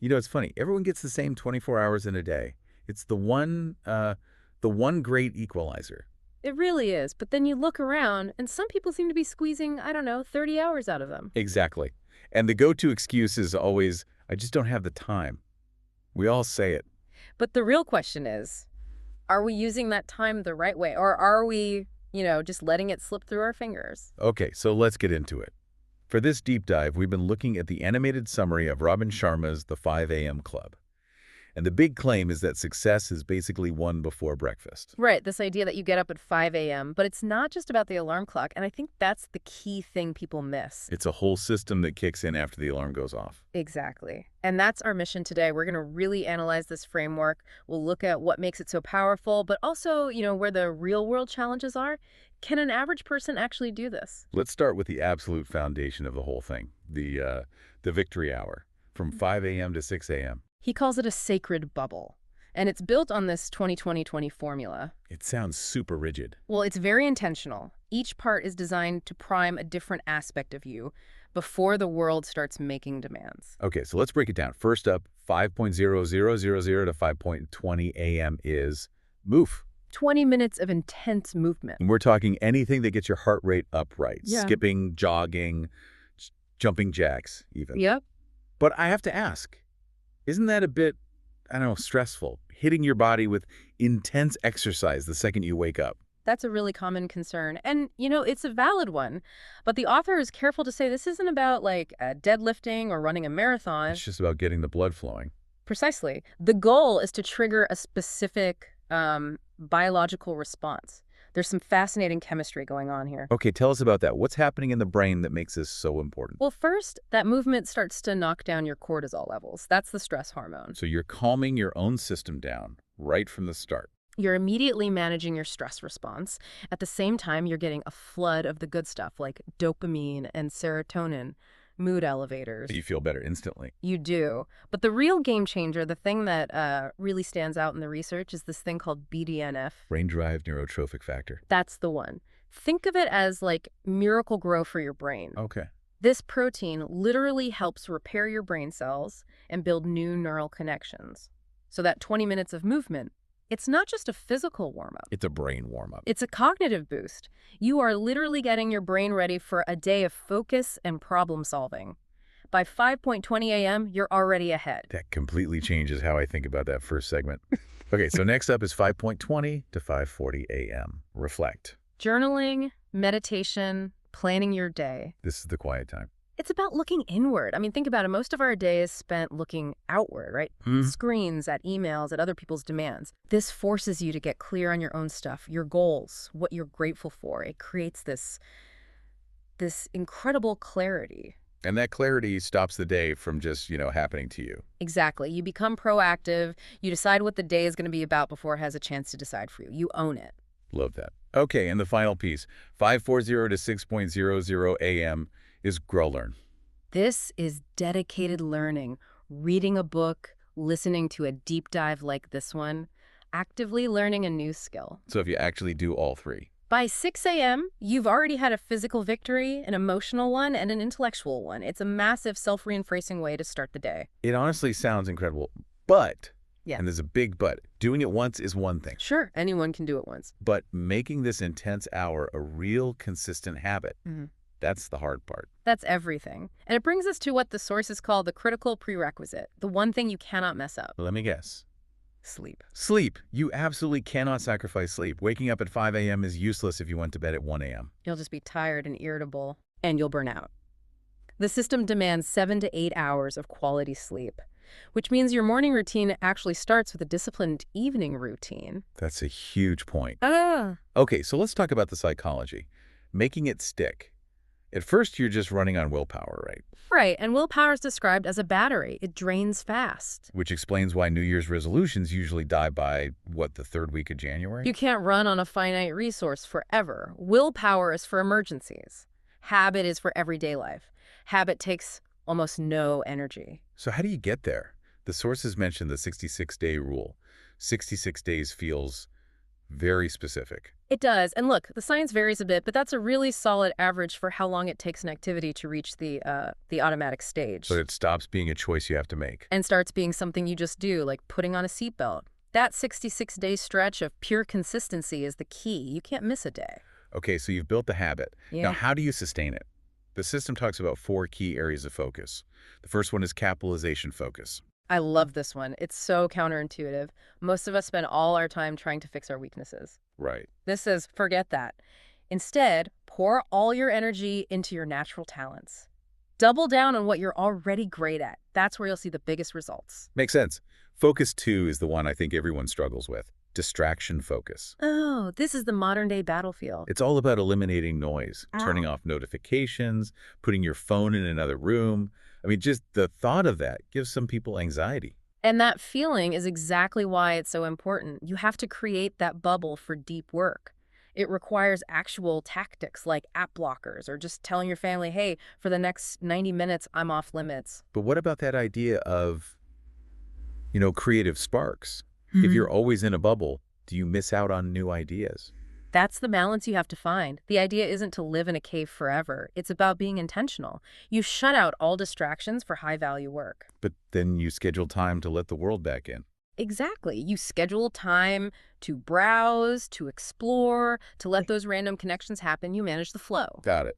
You know, it's funny. Everyone gets the same 24 hours in a day. It's the one great equalizer. It really is. But then you look around, and some people seem to be squeezing, I don't know, 30 hours out of them. Exactly. And the go-to excuse is always, I just don't have the time. We all say it. But the real question is, are we using that time the right way? Or are we, just letting it slip through our fingers? Okay, so let's get into it. For this deep dive, we've been looking at the animated summary of Robin Sharma's The 5 a.m. Club. And the big claim is that success is basically won before breakfast. Right, this idea that you get up at 5 a.m., but it's not just about the alarm clock, and I think that's the key thing people miss. It's a whole system that kicks in after the alarm goes off. Exactly. And that's our mission today. We're going to really analyze this framework. We'll look at what makes it so powerful, but also, where the real-world challenges are. Can an average person actually do this? Let's start with the absolute foundation of the whole thing, the victory hour, from 5 a.m. to 6 a.m. He calls it a sacred bubble, and it's built on this 20-20-20 formula. It sounds super rigid. Well, it's very intentional. Each part is designed to prime a different aspect of you before the world starts making demands. Okay, so let's break it down. First up, 5.0000 to 5.20 a.m. is MOOF. 20 minutes of intense movement. And we're talking anything that gets your heart rate up right. Yeah. Skipping, jogging, jumping jacks even. Yep. But I have to ask, isn't that a bit, I don't know, stressful? Hitting your body with intense exercise the second you wake up. That's a really common concern. And, it's a valid one. But the author is careful to say this isn't about, deadlifting or running a marathon. It's just about getting the blood flowing. Precisely. The goal is to trigger a specific biological response. There's some fascinating chemistry going on here. Okay, tell us about that. What's happening in the brain that makes this so important? Well, first, that movement starts to knock down your cortisol levels. That's the stress hormone. So you're calming your own system down right from the start. You're immediately managing your stress response. At the same time, you're getting a flood of the good stuff like dopamine and serotonin, mood elevators. You feel better instantly. You do. But the real game changer, the thing that really stands out in the research, is this thing called BDNF. Brain-derived neurotrophic factor. That's the one. Think of it as like miracle grow for your brain. Okay. This protein literally helps repair your brain cells and build new neural connections. So that 20 minutes of movement, it's not just a physical warm-up. It's a brain warm-up. It's a cognitive boost. You are literally getting your brain ready for a day of focus and problem solving. By 5:20 a.m., you're already ahead. That completely changes how I think about that first segment. Okay, so next up is 5.20 to 5:40 a.m. Reflect. Journaling, meditation, planning your day. This is the quiet time. It's about looking inward. I mean, think about it. Most of our day is spent looking outward, right? Screens, at emails, at other people's demands. This forces you to get clear on your own stuff, your goals, what you're grateful for. It creates this incredible clarity. And that clarity stops the day from just, happening to you. Exactly. You become proactive. You decide what the day is going to be about before it has a chance to decide for you. You own it. Love that. Okay, and the final piece, 5:40 to 6:00 a.m. is Grow Learn. This is dedicated learning, reading a book, listening to a deep dive like this one, actively learning a new skill. So if you actually do all three. By 6 a.m., you've already had a physical victory, an emotional one, and an intellectual one. It's a massive self-reinforcing way to start the day. It honestly sounds incredible, but, Yeah. and there's a big but, doing it once is one thing. Sure, anyone can do it once. But making this intense hour a real consistent habit, that's the hard part. That's everything. And it brings us to what the sources call the critical prerequisite, the one thing you cannot mess up. Let me guess. Sleep. Sleep. You absolutely cannot sacrifice sleep. Waking up at 5 a.m. is useless if you went to bed at 1 a.m. You'll just be tired and irritable, and you'll burn out. The system demands 7 to 8 hours of quality sleep, which means your morning routine actually starts with a disciplined evening routine. That's a huge point. Ah. Okay, so let's talk about the psychology. Making it stick. At first, you're just running on willpower, right? Right, and willpower is described as a battery. It drains fast. Which explains why New Year's resolutions usually die by, the third week of January? You can't run on a finite resource forever. Willpower is for emergencies. Habit is for everyday life. Habit takes almost no energy. So how do you get there? The sources mention the 66-day rule. 66 days feels Very specific. It does. And look, the science varies a bit, but that's a really solid average for how long it takes an activity to reach the automatic stage. So it stops being a choice you have to make. And starts being something you just do, like putting on a seatbelt. That 66-day stretch of pure consistency is the key. You can't miss a day. Okay, so you've built the habit. Yeah. Now, how do you sustain it? The system talks about 4 key areas of focus. The first one is capitalization focus. I love this one. It's so counterintuitive. Most of us spend all our time trying to fix our weaknesses. Right. This says, forget that. Instead, pour all your energy into your natural talents. Double down on what you're already great at. That's where you'll see the biggest results. Makes sense. Focus 2 is the one I think everyone struggles with. Distraction focus. Oh, this is the modern-day battlefield. It's all about eliminating noise, turning Ow. off notifications, putting your phone in another room. I mean, just the thought of that gives some people anxiety. And that feeling is exactly why it's so important. You have to create that bubble for deep work. It requires actual tactics like app blockers or just telling your family, hey, for the next 90 minutes, I'm off limits. But what about that idea of, creative sparks? If you're always in a bubble, do you miss out on new ideas? That's the balance you have to find. The idea isn't to live in a cave forever. It's about being intentional. You shut out all distractions for high-value work. But then you schedule time to let the world back in. Exactly. You schedule time to browse, to explore, to let those random connections happen. You manage the flow. Got it.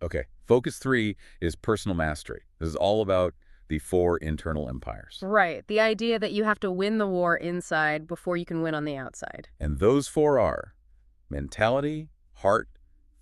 Okay. Focus 3 is personal mastery. This is all about the 4 internal empires. Right. The idea that you have to win the war inside before you can win on the outside. And those 4 are mentality, heart,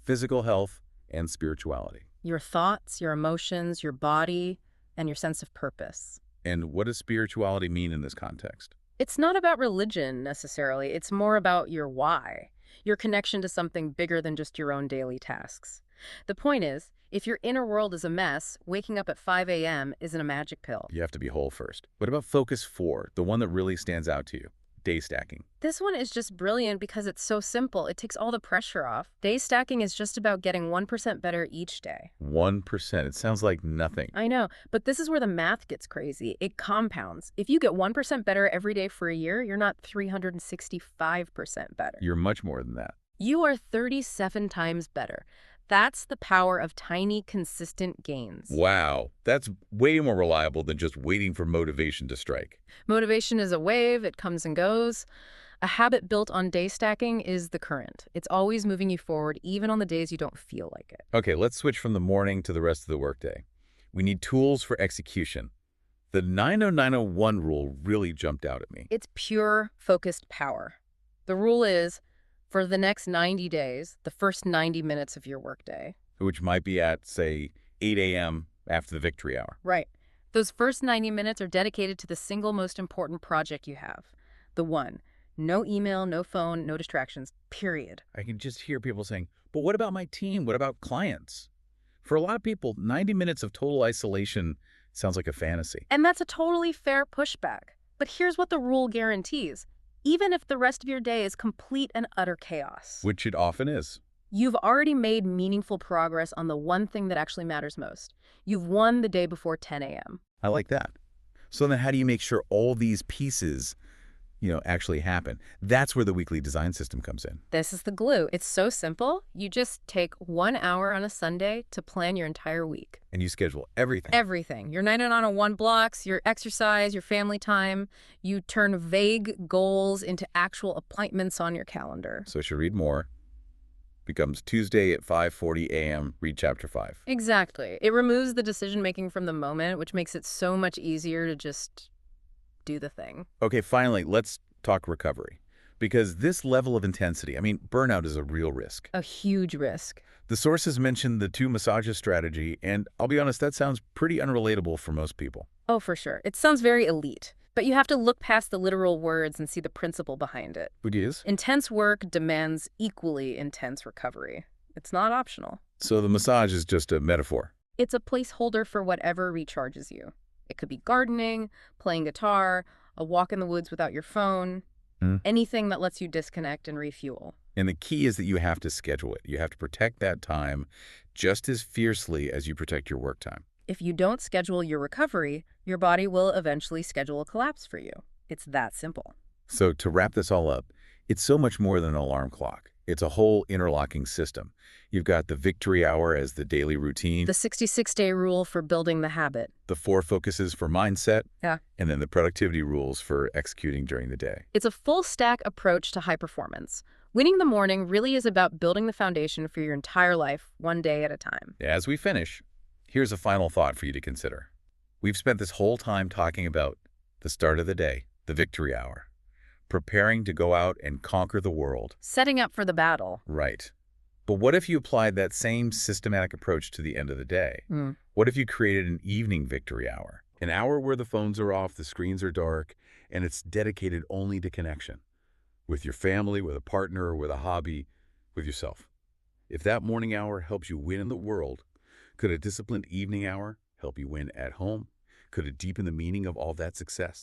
physical health, and spirituality. Your thoughts, your emotions, your body, and your sense of purpose. And what does spirituality mean in this context? It's not about religion, necessarily. It's more about your why, your connection to something bigger than just your own daily tasks. The point is, if your inner world is a mess, waking up at 5 a.m. isn't a magic pill. You have to be whole first. What about focus 4, the one that really stands out to you? Day stacking. This one is just brilliant because it's so simple. It takes all the pressure off. Day stacking is just about getting 1% better each day. 1%. It sounds like nothing. I know, but this is where the math gets crazy. It compounds. If you get 1% better every day for a year, you're not 365% better. You're much more than that. You are 37 times better. That's the power of tiny, consistent gains. Wow. That's way more reliable than just waiting for motivation to strike. Motivation is a wave. It comes and goes. A habit built on day stacking is the current. It's always moving you forward, even on the days you don't feel like it. Okay, let's switch from the morning to the rest of the workday. We need tools for execution. The 90901 rule really jumped out at me. It's pure, focused power. The rule is, for the next 90 days, the first 90 minutes of your workday. Which might be at, say, 8 a.m. after the victory hour. Right. Those first 90 minutes are dedicated to the single most important project you have. The one. No email, no phone, no distractions, period. I can just hear people saying, but what about my team? What about clients? For a lot of people, 90 minutes of total isolation sounds like a fantasy. And that's a totally fair pushback. But here's what the rule guarantees. Even if the rest of your day is complete and utter chaos, Which it often is. you've already made meaningful progress on the one thing that actually matters most. You've won the day before 10 a.m. I like that. So then how do you make sure all these pieces, actually happen? That's where the weekly design system comes in. This is the glue. It's so simple. You just take 1 hour on a Sunday to plan your entire week. And you schedule everything. Everything. Your 90901 blocks, your exercise, your family time. You turn vague goals into actual appointments on your calendar. So should read more. Becomes Tuesday at 5:40 a.m. Read chapter 5. Exactly. It removes the decision-making from the moment, which makes it so much easier to just do the thing. Okay, finally, let's talk recovery. Because this level of intensity, burnout is a real risk. A huge risk. The sources mentioned the 2 massages strategy, and I'll be honest, that sounds pretty unrelatable for most people. Oh, for sure. It sounds very elite. But you have to look past the literal words and see the principle behind it. Which is? Intense work demands equally intense recovery. It's not optional. So the massage is just a metaphor. It's a placeholder for whatever recharges you. It could be gardening, playing guitar, a walk in the woods without your phone, anything that lets you disconnect and refuel. And the key is that you have to schedule it. You have to protect that time just as fiercely as you protect your work time. If you don't schedule your recovery, your body will eventually schedule a collapse for you. It's that simple. So to wrap this all up, It's so much more than an alarm clock. It's a whole interlocking system. You've got the victory hour as the daily routine, The 66-day rule for building the habit. the 4 focuses for mindset, Yeah. and then the productivity rules for executing during the day. It's a full-stack approach to high performance. Winning the morning really is about building the foundation for your entire life, one day at a time. As we finish, here's a final thought for you to consider. We've spent this whole time talking about the start of the day, the victory hour, preparing to go out and conquer the world. Setting up for the battle. Right. But what if you applied that same systematic approach to the end of the day? Mm. What if you created an evening victory hour? An hour where the phones are off, the screens are dark, and it's dedicated only to connection. With your family, with a partner, or with a hobby, with yourself. If that morning hour helps you win in the world, could a disciplined evening hour help you win at home? Could it deepen the meaning of all that success?